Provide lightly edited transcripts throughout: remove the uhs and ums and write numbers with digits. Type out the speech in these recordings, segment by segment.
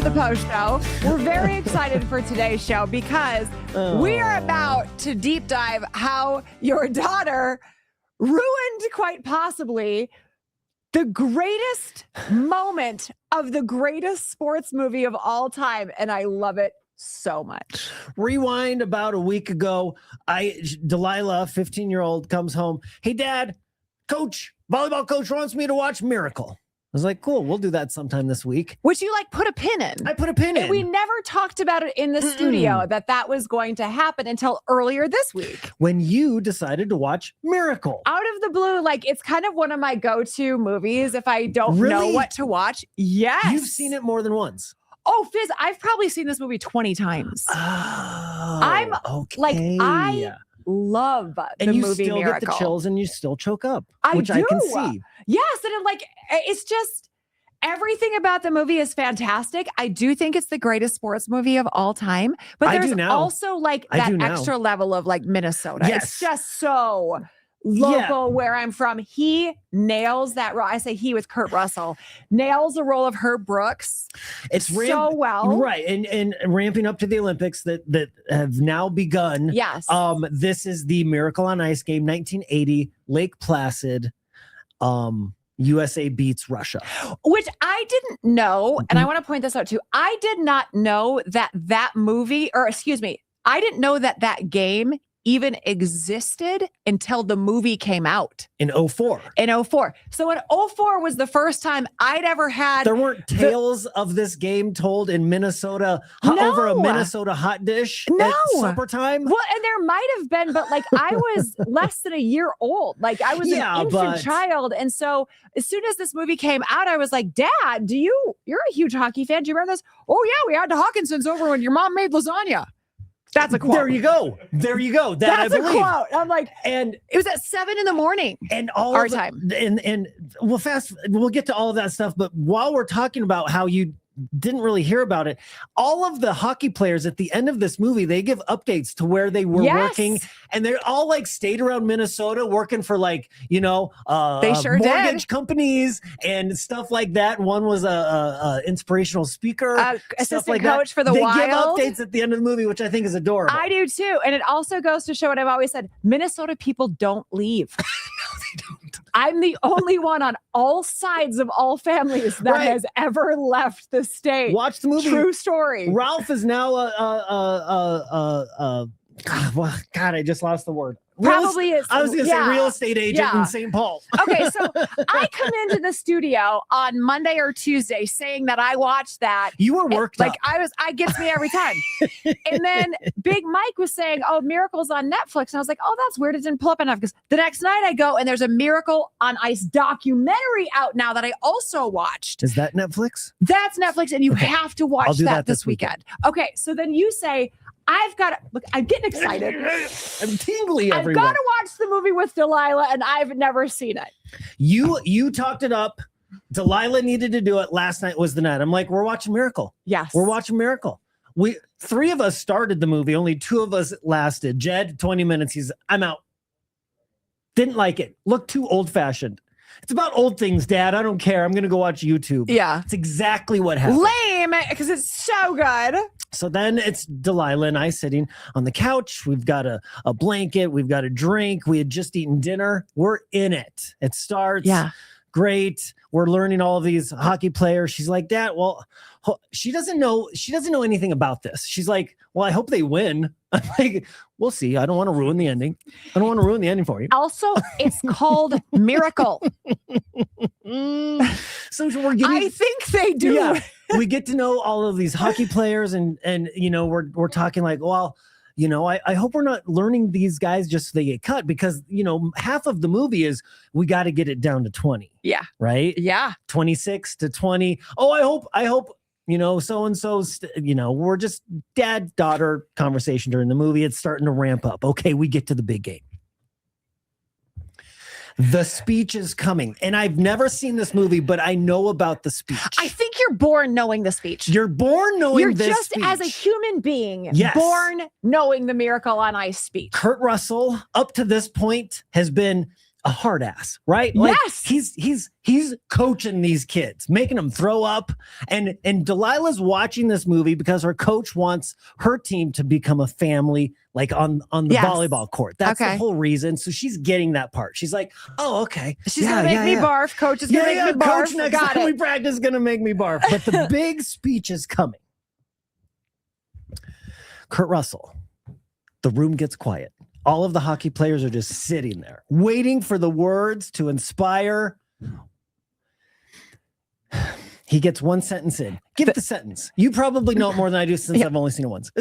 the post show. We're very excited for today's show because we are about to deep dive how your daughter ruined, quite possibly, the greatest moment of the greatest sports movie of all time. And I love it so much. Rewind about a week ago. Delilah, 15-year-old, comes home. Hey, Dad, volleyball coach wants me to watch Miracle. I was like, cool, we'll do that sometime this week. Which you put a pin in. I put a pin in. We never talked about it in the studio that was going to happen until earlier this week. When you decided to watch Miracle. Out of the blue, it's kind of one of my go-to movies if I don't know what to watch. Yes. You've seen it more than once. Oh, Fizz, I've probably seen this movie 20 times. Oh, I love the and you movie still Miracle. Get the chills and you still choke up, I which do. I can see. Yes, and it's just everything about the movie is fantastic. I do think it's the greatest sports movie of all time, but there's also that extra level of Minnesota. Yes. It's just so local where I'm from. He nails that role. I say he with Kurt Russell nails the role of Herb Brooks. It's so well, right? And ramping up to the Olympics that have now begun. Yes. This is the Miracle on Ice game, 1980, Lake Placid. USA beats Russia, which I didn't know, and I want to point this out too. I did not know that movie, or excuse me, I didn't know that game even existed until the movie came out in 2004. So in 2004 was the first time I'd ever had. There weren't tales of this game told in Minnesota over a Minnesota hot dish at supper time. Well, and there might have been, but I was less than a year old. I was an infant child. And so as soon as this movie came out, I was like, Dad, you're a huge hockey fan. Do you remember this? Oh yeah, we had the Hawkinsons over when your mom made lasagna. That's a quote. There you go. That's a quote. I'm like, and it was at 7 a.m. and all our time. And we'll get to all of that stuff. But while we're talking about how you didn't really hear about it, all of the hockey players at the end of this movie, they give updates to where they were working, and they're all stayed around Minnesota working for they sure mortgage did. companies and stuff like that. One was a inspirational speaker, assistant coach for the Wild. They give updates at the end of the movie, which I think is adorable. I do too, and it also goes to show what I've always said: Minnesota people don't leave. No, they don't. I'm the only one on all sides of all families that has ever left the state. Watch the movie. True story. Ralph is now God, I just lost the word. I was going to say real estate agent in St. Paul. Okay, so I come into the studio on Monday or Tuesday saying that I watched that. You were worked up. I gets me every time. And then Big Mike was saying, "Oh, Miracle's on Netflix." And I was like, "Oh, that's weird. It didn't pull up enough." Because the next night I go and there's a Miracle on Ice documentary out now that I also watched. Is that Netflix? That's Netflix, and you have to watch that this weekend. Okay, so then you say, I'm getting excited. I'm tingly everywhere. I've got to watch the movie with Delilah, and I've never seen it. You talked it up. Delilah needed to do it. Last night was the night. I'm like, we're watching Miracle. Yes. We're watching Miracle. Three of us started the movie. Only two of us lasted. Jed, 20 minutes. I'm out. Didn't like it. Looked too old-fashioned. It's about old things, Dad. I don't care. I'm going to go watch YouTube. Yeah. It's exactly what happened. Lame, because it's so good. So then it's Delilah and I sitting on the couch. We've got a blanket. We've got a drink. We had just eaten dinner. We're in it. It starts. Yeah. Great. We're learning all of these hockey players. She's like, Dad, well, she doesn't know anything about this. She's like, well, I hope they win. I'm like, we'll see. I don't want to ruin the ending. I don't want to ruin the ending for you. Also, it's called Miracle. So I think they do. Yeah, we get to know all of these hockey players and we're talking like, well, I hope we're not learning these guys just so they get cut, because, half of the movie is we got to get it down to 20. Yeah. Right. Yeah. 26 to 20. Oh, I hope, so-and-so's, we're just dad-daughter conversation during the movie. It's starting to ramp up. Okay. We get to the big game. The speech is coming. And I've never seen this movie, but I know about the speech. I think you're born knowing the speech. You're born knowing this just speech. As a human being, Yes. born knowing the Miracle on Ice speech. Kurt Russell, up to this point, has been a hard ass, right? Yes. He's coaching these kids, making them throw up. And Delilah's watching this movie because her coach wants her team to become a family, like on the volleyball court. That's the whole reason. So she's getting that part. She's like, oh, okay. She's gonna make me barf. Coach is gonna make me barf. Coach next time we practice is gonna make me barf. But the big speech is coming. Kurt Russell. The room gets quiet. All of the hockey players are just sitting there, waiting for the words to inspire. He gets one sentence in. Give the sentence. You probably know it more than I do since I've only seen it once.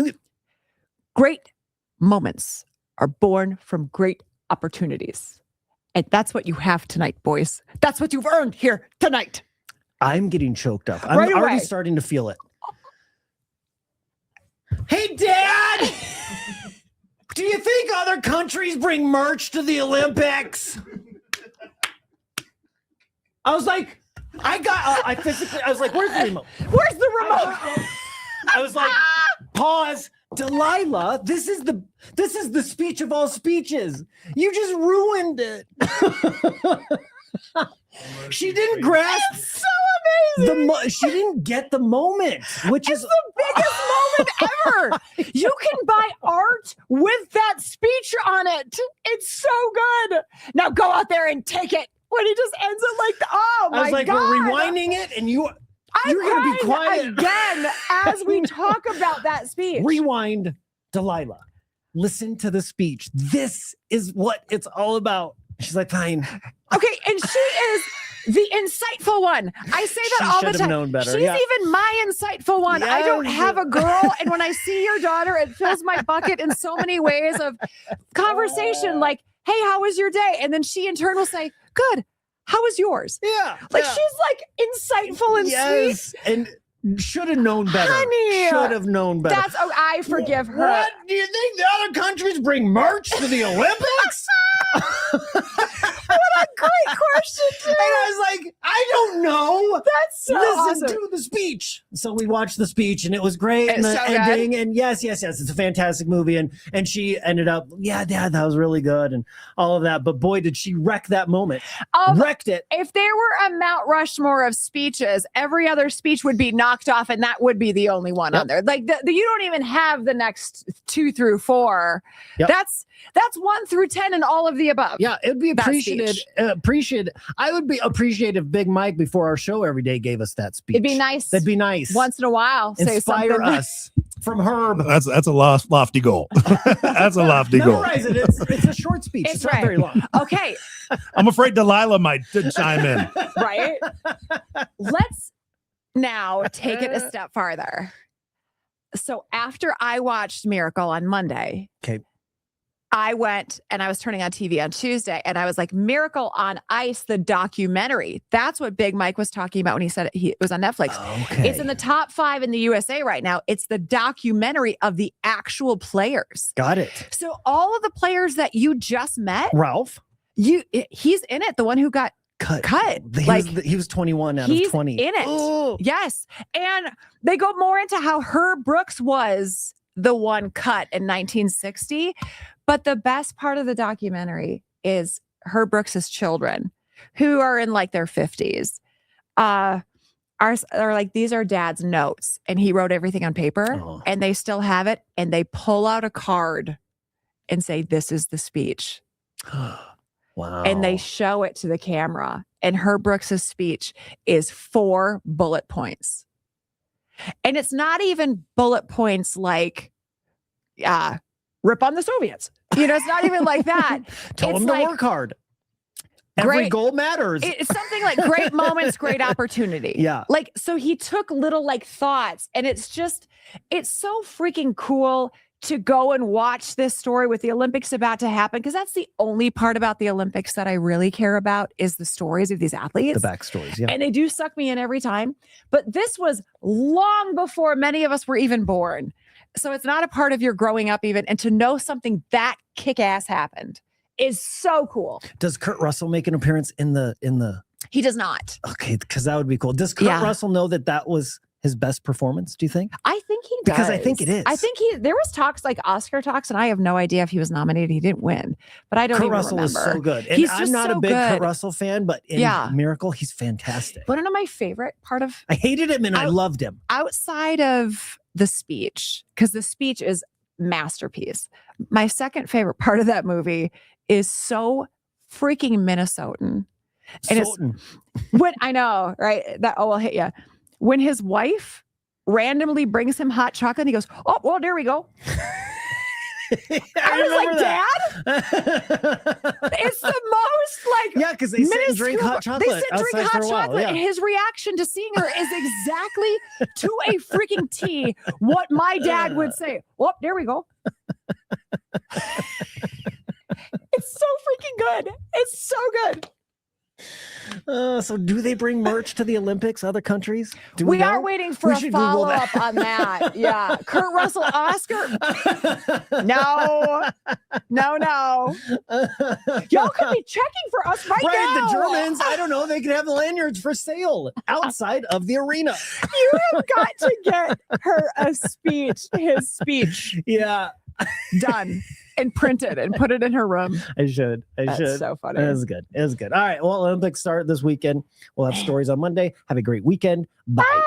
Great moments are born from great opportunities. And that's what you have tonight, boys. That's what you've earned here tonight. I'm getting choked up. I'm already starting to feel it. Hey, Dad! Do you think other countries bring merch to the Olympics? I was like, I was like, where's the remote? Where's the remote? I was like, pause. Delilah, this is the speech of all speeches. You just ruined it. She didn't grasp. It's so amazing. She didn't get the moment, which is the biggest moment ever. You can buy art with that speech on it. It's so good. Now go out there and take it. When he just ends it like, oh my God. I was like, we're rewinding it, and you're going to be quiet again as we talk about that speech. Rewind, Delilah. Listen to the speech. This is what it's all about. She's like, fine. Okay, and she is the insightful one. I say that all the time. Known better. She's even my insightful one. Yes. I don't have a girl, and when I see your daughter, it fills my bucket in so many ways of conversation. Like, hey, how was your day? And then she in turn will say, good. How was yours? Yeah. Like she's like insightful and sweet. And should have known better. Honey, should have known better. I forgive her. What? Do you think the other countries bring merch to the Olympics? What a great question, too. And I was like, I don't know. That's so Listen awesome. to the speech. So we watched the speech, and it was great. It's and the so ending, good. and yes, it's a fantastic movie. And she ended up, Dad, that was really good, and all of that. But boy, did she wreck that moment. Wrecked it. If there were a Mount Rushmore of speeches, every other speech would be knocked off, and that would be the only one on there. Like you don't even have the next 2 through 4. Yep. That's 1 through 10 and all of the above. Yeah, it'd be appreciated. I would be appreciative. Big Mike before our show every day gave us that speech. It'd be nice. That'd be nice. Once in a while, say inspire something. us from Herb. That's a lofty goal. That's a lofty goal. Memorize it. It's a short speech. It's not very long. Okay. I'm afraid Delilah might chime in. Right. Let's now take it a step farther. So after I watched Miracle on Monday, okay, I went and I was turning on TV on Tuesday, and I was like, Miracle on Ice, the documentary. That's what Big Mike was talking about when he said it was on Netflix. Okay. It's in the top 5 in the USA right now. It's the documentary of the actual players. Got it. So all of the players that you just met, Ralph, he's in it. The one who got cut. He was 21 out of 20. In it. Oh. Yes. And they go more into how Herb Brooks was the one cut in 1960. But the best part of the documentary is Herb Brooks's children, who are in like their 50s, are like, these are Dad's notes. And he wrote everything on paper and they still have it. And they pull out a card and say, this is the speech. Wow. And they show it to the camera. And Herb Brooks's speech is 4 bullet points. And it's not even bullet points like, rip on the Soviets. It's not even like that. Tell them to work hard. Every goal matters. It's something like great moments, great opportunity. Yeah. Like, so he took little like thoughts, and it's so freaking cool to go and watch this story with the Olympics about to happen, because that's the only part about the Olympics that I really care about is the stories of these athletes. The backstories, yeah. And they do suck me in every time. But this was long before many of us were even born. So it's not a part of your growing up even. And to know something that kick-ass happened is so cool. Does Kurt Russell make an appearance in the? He does not. Okay, because that would be cool. Does Kurt Russell know that was his best performance, do you think? I think he does. Because I think it is. I think there was talks like Oscar talks, and I have no idea if he was nominated. He didn't win, but I don't Kurt even Russell remember. is so good. And He's I'm just not so a big good. Kurt Russell fan, but in Miracle, he's fantastic. One of my favorite part of I hated him and I loved him. outside of the speech, because the speech is masterpiece. My second favorite part of that movie is so freaking Minnesotan. And it's when I know, right? That will hit you. When his wife randomly brings him hot chocolate, and he goes, "Oh, well, there we go." I was like, Dad, it's the most like because they sit and drink hot chocolate. They sit and drink hot chocolate, and his reaction to seeing her is exactly to a freaking T what my dad would say. Well, there we go. It's so freaking good. It's so good. So do they bring merch to the Olympics, other countries? We are waiting for a follow-up on that. Yeah. Kurt Russell, Oscar. No. Y'all could be checking for us right now. The Germans, I don't know, they could have the lanyards for sale outside of the arena. You have got to get her his speech. Yeah. Done and printed and put it in her room. I should. That's so funny. It was good. All right. Well, Olympics start this weekend. We'll have stories on Monday. Have a great weekend. Bye.